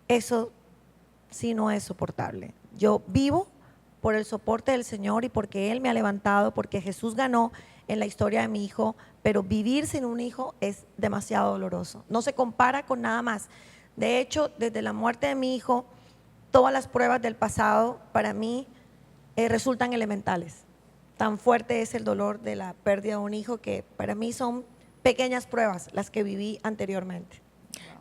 eso sí no es soportable. Yo vivo por el soporte del Señor y porque Él me ha levantado, porque Jesús ganó en la historia de mi hijo, pero vivir sin un hijo es demasiado doloroso. No se compara con nada más. De hecho, desde la muerte de mi hijo, todas las pruebas del pasado para mí resultan elementales. Tan fuerte es el dolor de la pérdida de un hijo que para mí son pequeñas pruebas las que viví anteriormente.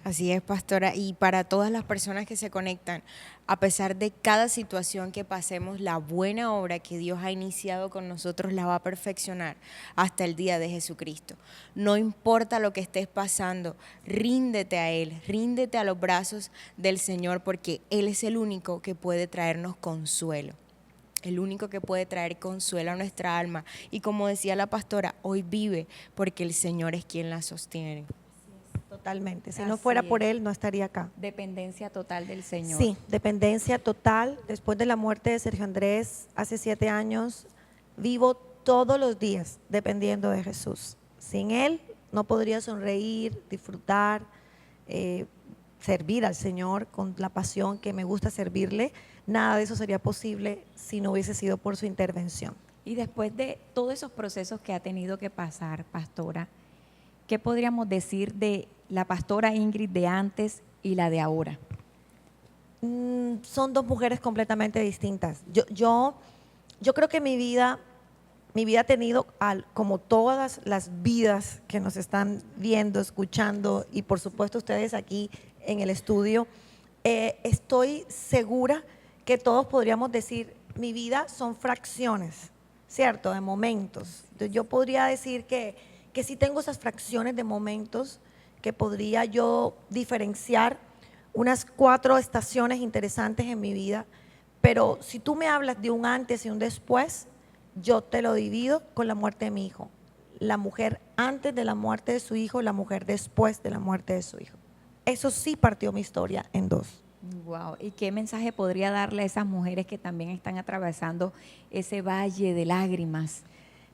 Así es, pastora, y para todas las personas que se conectan, a pesar de cada situación que pasemos, la buena obra que Dios ha iniciado con nosotros la va a perfeccionar hasta el día de Jesucristo. No importa lo que estés pasando, ríndete a Él, ríndete a los brazos del Señor, porque Él es el único que puede traernos consuelo. El único que puede traer consuelo a nuestra alma. Y como decía la pastora, hoy vive porque el Señor es quien la sostiene. Totalmente. Si Así no fuera por es. Él, no estaría acá. Dependencia total del Señor. Sí, dependencia total. Después de la muerte de Sergio Andrés, hace 7 años, vivo todos los días dependiendo de Jesús. Sin Él no podría sonreír, disfrutar, servir al Señor con la pasión que me gusta servirle. Nada de eso sería posible si no hubiese sido por su intervención. Y después de todos esos procesos que ha tenido que pasar, pastora, ¿qué podríamos decir de la pastora Ingrid de antes y la de ahora? Son dos mujeres completamente distintas. Yo creo que mi vida ha tenido, como todas las vidas que nos están viendo, escuchando y por supuesto ustedes aquí en el estudio, estoy segura que todos podríamos decir, mi vida son fracciones, ¿cierto? De momentos. Entonces, yo podría decir que sí tengo esas fracciones de momentos que podría yo diferenciar unas 4 estaciones interesantes en mi vida, pero si tú me hablas de un antes y un después, yo te lo divido con la muerte de mi hijo. La mujer antes de la muerte de su hijo, la mujer después de la muerte de su hijo. Eso sí partió mi historia en 2. Wow. ¿Y qué mensaje podría darle a esas mujeres que también están atravesando ese valle de lágrimas?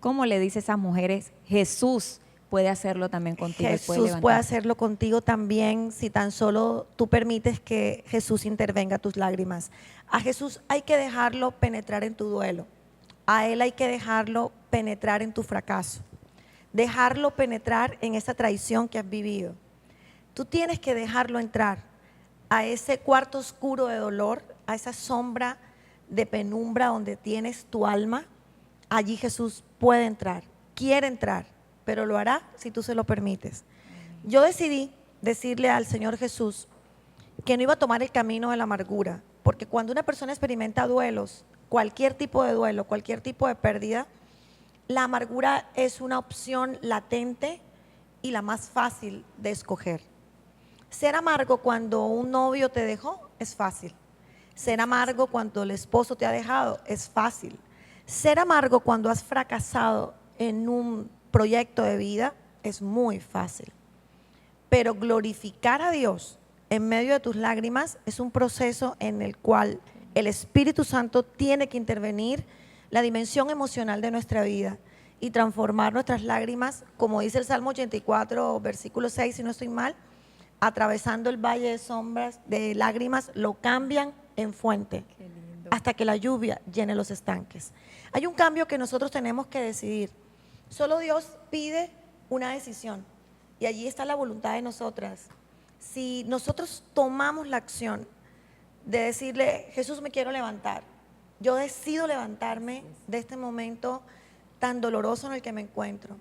¿Cómo le dice a esas mujeres, Jesús puede hacerlo también contigo? Jesús puede hacerlo contigo también si tan solo tú permites que Jesús intervenga tus lágrimas. A Jesús hay que dejarlo penetrar en tu duelo. A Él hay que dejarlo penetrar en tu fracaso. Dejarlo penetrar en esa traición que has vivido. Tú tienes que dejarlo entrar a ese cuarto oscuro de dolor, a esa sombra de penumbra donde tienes tu alma. Allí Jesús puede entrar, quiere entrar, pero lo hará si tú se lo permites. Yo decidí decirle al Señor Jesús que no iba a tomar el camino de la amargura, porque cuando una persona experimenta duelos, cualquier tipo de duelo, cualquier tipo de pérdida, la amargura es una opción latente y la más fácil de escoger. Ser amargo cuando un novio te dejó es fácil. Ser amargo cuando el esposo te ha dejado es fácil. Ser amargo cuando has fracasado en un proyecto de vida es muy fácil. Pero glorificar a Dios en medio de tus lágrimas es un proceso en el cual el Espíritu Santo tiene que intervenir la dimensión emocional de nuestra vida y transformar nuestras lágrimas, como dice el Salmo 84, versículo 6, si no estoy mal, atravesando el valle de sombras, de lágrimas, lo cambian en fuente hasta que la lluvia llene los estanques. Hay un cambio que nosotros tenemos que decidir. Solo Dios pide una decisión y allí está la voluntad de nosotras. Si nosotros tomamos la acción de decirle, Jesús, me quiero levantar, yo decido levantarme de este momento tan doloroso en el que me encuentro,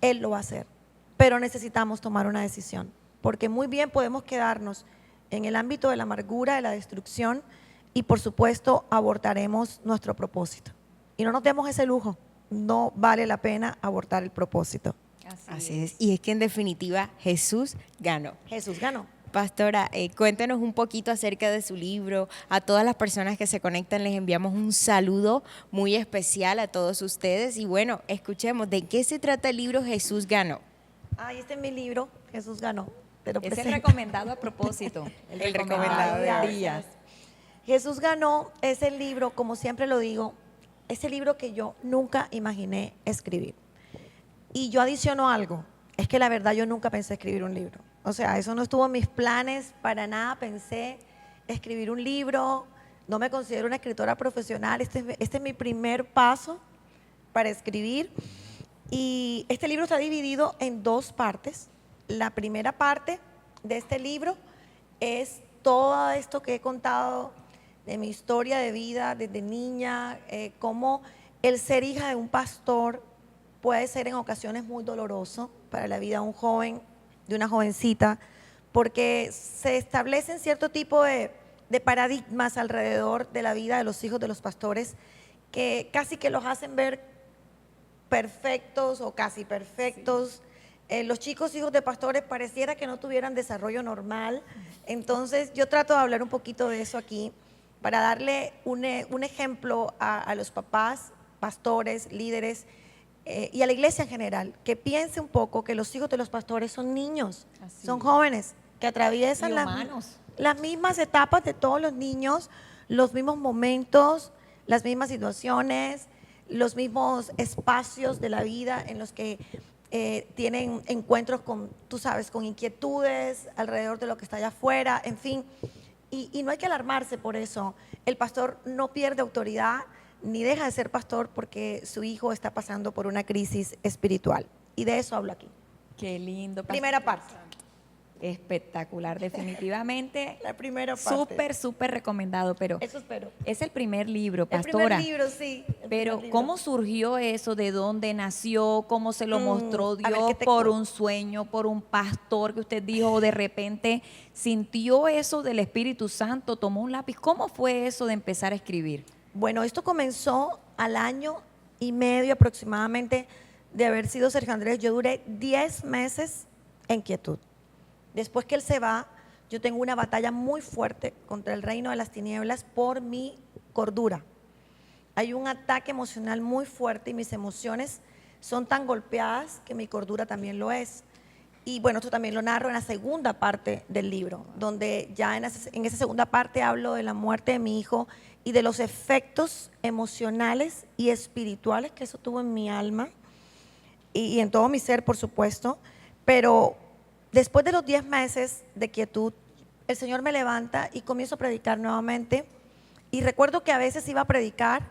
Él lo va a hacer, pero necesitamos tomar una decisión, porque muy bien podemos quedarnos en el ámbito de la amargura, de la destrucción, y por supuesto abortaremos nuestro propósito. Y no nos demos ese lujo, no vale la pena abortar el propósito. Así es. Y es que en definitiva Jesús ganó. Jesús ganó. Pastora, cuéntenos un poquito acerca de su libro. A todas las personas que se conectan les enviamos un saludo muy especial a todos ustedes. Y bueno, escuchemos, ¿de qué se trata el libro Jesús ganó? Este es mi libro, Jesús ganó. Es el recomendado a propósito. El recomendado de días. Jesús ganó es el libro, como siempre lo digo, es el libro que yo nunca imaginé escribir. Y yo adiciono algo, es que la verdad yo nunca pensé escribir un libro. O sea, eso no estuvo en mis planes para nada, pensé escribir un libro no me considero una escritora profesional, este es mi primer paso para escribir. Y este libro está dividido en 2 partes. La primera parte de este libro es todo esto que he contado de mi historia de vida desde niña, cómo el ser hija de un pastor puede ser en ocasiones muy doloroso para la vida de un joven, de una jovencita, porque se establecen cierto tipo de paradigmas alrededor de la vida de los hijos de los pastores que casi que los hacen ver perfectos o casi perfectos. Los chicos hijos de pastores pareciera que no tuvieran desarrollo normal. Entonces yo trato de hablar un poquito de eso aquí para darle un ejemplo a los papás, pastores, líderes y a la iglesia en general, que piense un poco que los hijos de los pastores son niños, Así son es. jóvenes que atraviesan Y humanos. las mismas etapas de todos los niños, los mismos momentos, las mismas situaciones, los mismos espacios de la vida en los que tienen encuentros con, tú sabes, con inquietudes alrededor de lo que está allá afuera, en fin. Y no hay que alarmarse por eso. El pastor no pierde autoridad ni deja de ser pastor porque su hijo está pasando por una crisis espiritual. Y de eso hablo aquí. Qué lindo. Primera parte. Espectacular, definitivamente. La primera parte. Súper recomendado, pero Eso espero. es el primer libro, El pastora. primer libro, sí. el Pero primer libro. ¿cómo surgió eso? ¿De dónde nació? ¿Cómo se lo mostró a ver, Dios? ¿qué te ¿Por cuento? un sueño? ¿Por un pastor que usted dijo? ¿O de repente sintió eso del Espíritu Santo? ¿Tomó un lápiz? ¿Cómo fue eso de empezar a escribir? Bueno, esto comenzó al año y medio aproximadamente de haber sido Sergio Andrés. Yo duré 10 meses en quietud. Después que él se va, yo tengo una batalla muy fuerte contra el reino de las tinieblas por mi cordura. Hay un ataque emocional muy fuerte y mis emociones son tan golpeadas que mi cordura también lo es. Y bueno, esto también lo narro en la segunda parte del libro, donde ya en esa segunda parte hablo de la muerte de mi hijo y de los efectos emocionales y espirituales que eso tuvo en mi alma y en todo mi ser, por supuesto. Pero después de los 10 meses de quietud, el Señor me levanta y comienzo a predicar nuevamente. Y recuerdo que a veces iba a predicar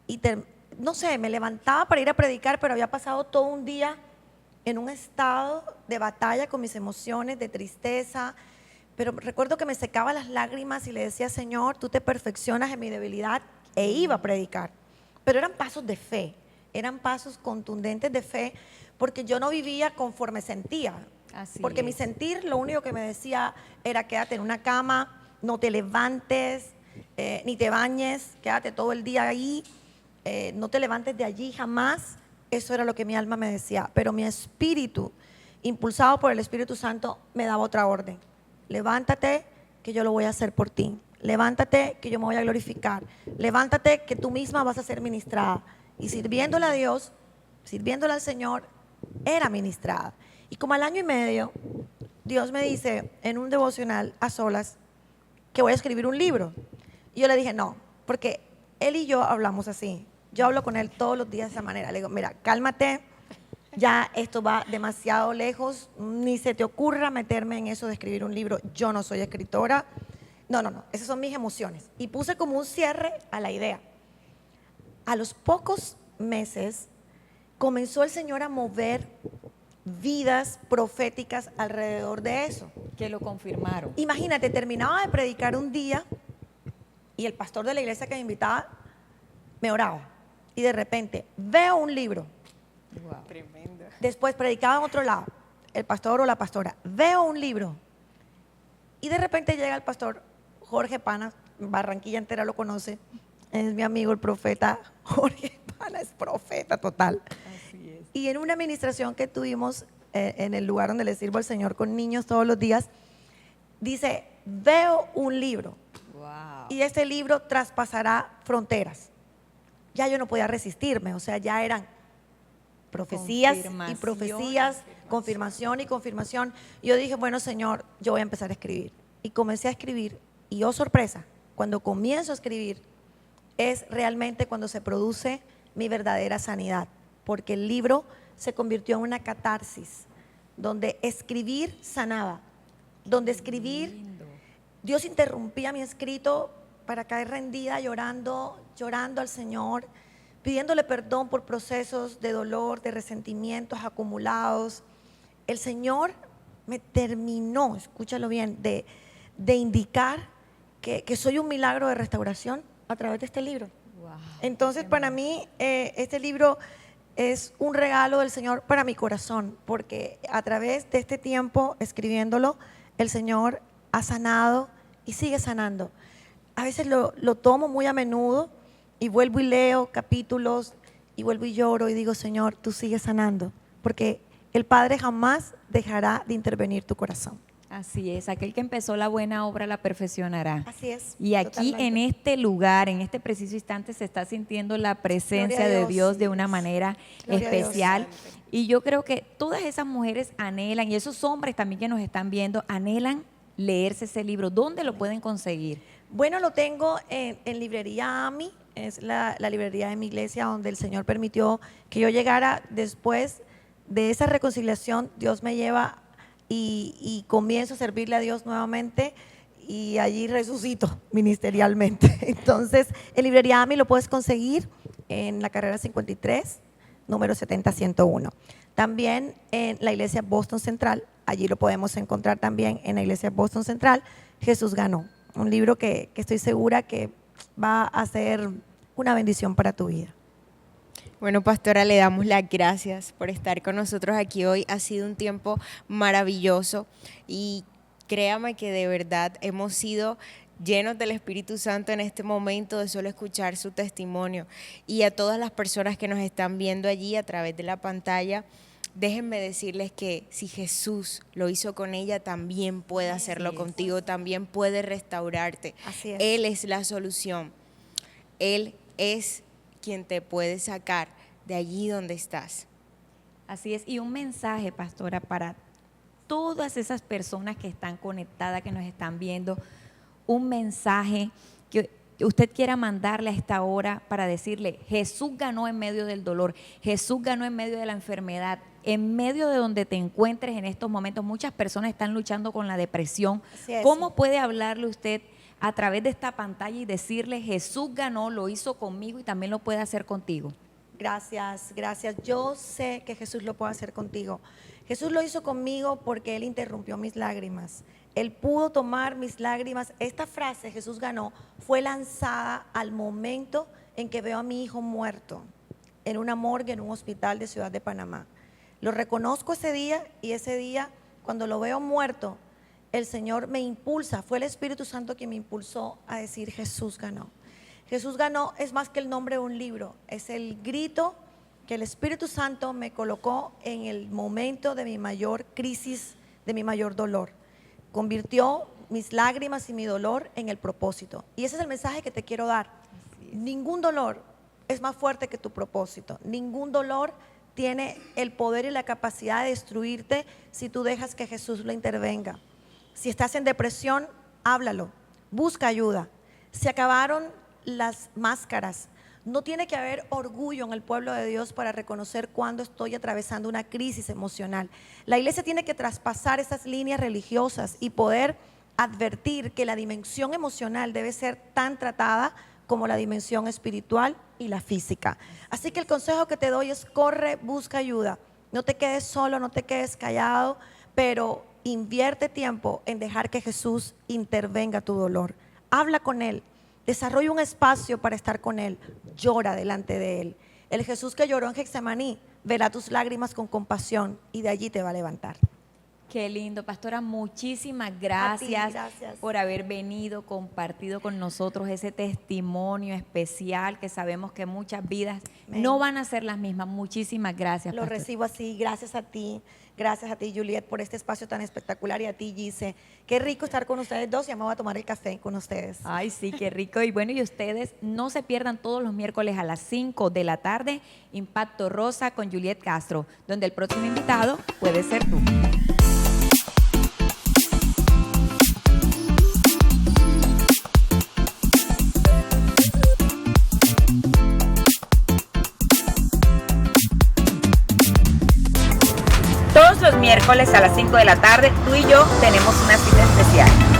y no sé, me levantaba para ir a predicar, pero había pasado todo un día en un estado de batalla con mis emociones, de tristeza. Pero recuerdo que me secaba las lágrimas y le decía, Señor, tú te perfeccionas en mi debilidad, e iba a predicar. Pero eran pasos de fe, eran pasos contundentes de fe, porque yo no vivía conforme sentía. Así Porque mi es. sentir lo único que me decía era quédate en una cama, no te levantes, ni te bañes, quédate todo el día ahí, no te levantes de allí jamás. Eso era lo que mi alma me decía. Pero mi espíritu, impulsado por el Espíritu Santo, me daba otra orden. Levántate, que yo lo voy a hacer por ti. Levántate, que yo me voy a glorificar. Levántate, que tú misma vas a ser ministrada. Y sirviéndole a Dios, sirviéndole al Señor, era ministrada. Y como al año y medio, Dios me dice en un devocional a solas que voy a escribir un libro. Y yo le dije, no, porque él y yo hablamos así. Yo hablo con él todos los días de esa manera. Le digo, mira, cálmate, ya esto va demasiado lejos, ni se te ocurra meterme en eso de escribir un libro. Yo no soy escritora. No, esas son mis emociones. Y puse como un cierre a la idea. A los pocos meses comenzó el Señor a mover vidas proféticas alrededor de eso. Que lo confirmaron. Imagínate, terminaba de predicar un día y el pastor de la iglesia que me invitaba me oraba. Y de repente veo un libro. Wow. Después predicaba en otro lado, el pastor o la pastora. Veo un libro. Y de repente llega el pastor Jorge Pana, Barranquilla entera lo conoce. Es mi amigo el profeta Jorge Pana, es profeta total. Así es. Y en una administración que tuvimos en el lugar donde le sirvo al Señor con niños todos los días, dice, veo un libro Wow. y este libro traspasará fronteras. Ya yo no podía resistirme, o sea, ya eran profecías y profecías, confirmación y confirmación. Y yo dije, bueno, Señor, yo voy a empezar a escribir. Y comencé a escribir y oh sorpresa, cuando comienzo a escribir es realmente cuando se produce mi verdadera sanidad, porque el libro se convirtió en una catarsis, donde escribir sanaba, donde escribir, Dios interrumpía mi escrito para caer rendida llorando al Señor, pidiéndole perdón por procesos de dolor, de resentimientos acumulados. El Señor me terminó, escúchalo bien, de indicar que soy un milagro de restauración a través de este libro. Entonces, para mí, este libro es un regalo del Señor para mi corazón, porque a través de este tiempo escribiéndolo, el Señor ha sanado y sigue sanando. A veces lo tomo muy a menudo y vuelvo y leo capítulos y vuelvo y lloro y digo, Señor, tú sigues sanando, porque el Padre jamás dejará de intervenir tu corazón. Así es, aquel que empezó la buena obra la perfeccionará. Así es. Y aquí totalmente. en este lugar, en este preciso instante, se está sintiendo la presencia Gloria a de Dios Dios, de una manera Gloria a Dios. especial. Y yo creo que todas esas mujeres anhelan, y esos hombres también que nos están viendo, anhelan leerse ese libro. ¿Dónde lo pueden conseguir? Bueno, lo tengo en librería AMI, es la librería de mi iglesia donde el Señor permitió que yo llegara después de esa reconciliación. Dios me lleva y comienzo a servirle a Dios nuevamente y allí resucito ministerialmente. Entonces, en librería AMI lo puedes conseguir en la carrera 53, número 70-101. También en la iglesia Boston Central, allí lo podemos encontrar también en la iglesia Boston Central, Jesús ganó. Un libro que estoy segura que va a ser una bendición para tu vida. Bueno, pastora, le damos las gracias por estar con nosotros aquí hoy. Ha sido un tiempo maravilloso y créame que de verdad hemos sido llenos del Espíritu Santo en este momento de solo escuchar su testimonio. Y a todas las personas que nos están viendo allí a través de la pantalla, déjenme decirles que si Jesús lo hizo con ella, también puede hacerlo contigo, también puede restaurarte. Así es. Él es la solución. Él es quien te puede sacar de allí donde estás. Así es. Y un mensaje, pastora, para todas esas personas que están conectadas, que nos están viendo, un mensaje que usted quiera mandarle a esta hora para decirle, Jesús ganó en medio del dolor, Jesús ganó en medio de la enfermedad, en medio de donde te encuentres en estos momentos. Muchas personas están luchando con la depresión. Así es. ¿Cómo puede hablarle usted a través de esta pantalla y decirle, Jesús ganó, lo hizo conmigo y también lo puede hacer contigo? Gracias, gracias. Yo sé que Jesús lo puede hacer contigo. Jesús lo hizo conmigo porque Él interrumpió mis lágrimas. Él pudo tomar mis lágrimas. Esta frase, Jesús ganó, fue lanzada al momento en que veo a mi hijo muerto en una morgue en un hospital de Ciudad de Panamá. Lo reconozco ese día y ese día, cuando lo veo muerto, el Señor me impulsa. Fue el Espíritu Santo quien me impulsó a decir, Jesús ganó. Jesús ganó es más que el nombre de un libro, es el grito que el Espíritu Santo me colocó en el momento de mi mayor crisis, de mi mayor dolor. Convirtió mis lágrimas y mi dolor en el propósito. Y ese es el mensaje que te quiero dar. Ningún dolor es más fuerte que tu propósito. Ningún dolor tiene el poder y la capacidad de destruirte si tú dejas que Jesús lo intervenga. Si estás en depresión, háblalo, busca ayuda. Se acabaron las máscaras. No tiene que haber orgullo en el pueblo de Dios para reconocer cuando estoy atravesando una crisis emocional. La iglesia tiene que traspasar esas líneas religiosas y poder advertir que la dimensión emocional debe ser tan tratada como la dimensión espiritual y la física. Así que el consejo que te doy es corre, busca ayuda. No te quedes solo, no te quedes callado, pero invierte tiempo en dejar que Jesús intervenga tu dolor. Habla con Él. Desarrolla un espacio para estar con Él. Llora delante de Él. El Jesús que lloró en Getsemaní verá tus lágrimas con compasión y de allí te va a levantar. Qué lindo, pastora, muchísimas gracias, gracias. por haber venido, compartido con nosotros ese testimonio especial que sabemos que muchas vidas Amén. no van a ser las mismas. Muchísimas gracias, Lo pastora. recibo así. Gracias a ti, Juliet, por este espacio tan espectacular, y a ti, Gise. Qué rico estar con ustedes dos. Ya me voy a tomar el café con ustedes. Ay, sí, qué rico. Y bueno, y ustedes no se pierdan todos los miércoles a las 5 de la tarde, Impacto Rosa con Juliet Castro, donde el próximo invitado puede ser tú. Todos los miércoles a las 5 de la tarde, tú y yo tenemos una cita especial.